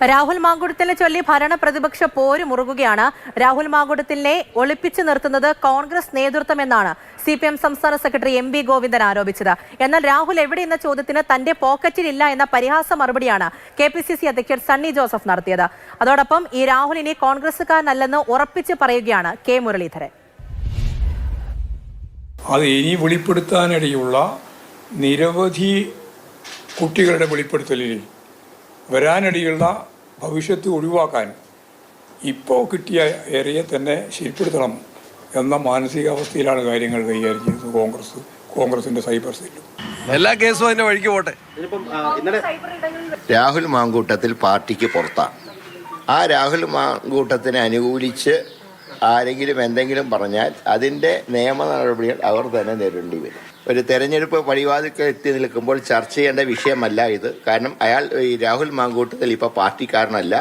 രാഹുൽ മാങ്കുടത്തിലിനെ ചൊല്ലി ഭരണ പ്രതിപക്ഷ പോര് മുറുകുകയാണ്. രാഹുൽ മാങ്കുടത്തിലിനെ ഒളിപ്പിച്ചു നിർത്തുന്നത് കോൺഗ്രസ് നേതൃത്വമെന്നാണ് CPM സംസ്ഥാന സെക്രട്ടറി MV ഗോവിന്ദൻ ആരോപിച്ചത്. എന്നാൽ രാഹുൽ എവിടെയെന്ന ചോദ്യത്തിന് തന്റെ പോക്കറ്റിലില്ല എന്ന പരിഹാസ മറുപടിയാണ് KPCC അധ്യക്ഷൻ സണ്ണി ജോസഫ് നടത്തിയത്. അതോടൊപ്പം ഈ രാഹുൽ ഇനി കോൺഗ്രസുകാരനല്ലെന്ന് ഉറപ്പിച്ച് പറയുകയാണ് K മുരളീധരൻ. അത് ഇനി വെളിപ്പെടുത്താനിടയുള്ള നിരവധി കുട്ടികളുടെ വെളിപ്പെടുത്തലിൽ വരാനിടയുള്ള ഭവിഷ്യത്ത് ഒഴിവാക്കാൻ ഇപ്പോൾ കിട്ടിയ ഏരിയ തന്നെ ശരിപ്പെടുത്തണം എന്ന മാനസികാവസ്ഥയിലാണ് കാര്യങ്ങൾ കൈകാര്യം ചെയ്തത് കോൺഗ്രസിന്റെ സൈബർ സെല്ലും. എല്ലാ കേസും അതിന്റെ വഴിക്ക് പോട്ടെ. രാഹുൽ മാങ്കൂട്ടത്തിൽ പാർട്ടിക്ക് പുറത്താണ്. ആ രാഹുൽ മാങ്കൂട്ടത്തിനെ അനുകൂലിച്ച് ആരെങ്കിലും എന്തെങ്കിലും പറഞ്ഞാൽ അതിൻ്റെ നിയമ നടപടികൾ അവർ തന്നെ നേരിടേണ്ടി വരും. ഒരു തെരഞ്ഞെടുപ്പ് പടിവാതിൽക്ക് എത്തി നിൽക്കുമ്പോൾ ചർച്ച ചെയ്യേണ്ട വിഷയമല്ല ഇത്. കാരണം ഈ രാഹുൽ മാങ്കൂട്ടത്തിൽ ഇപ്പോൾ പാർട്ടിക്കാരനല്ല.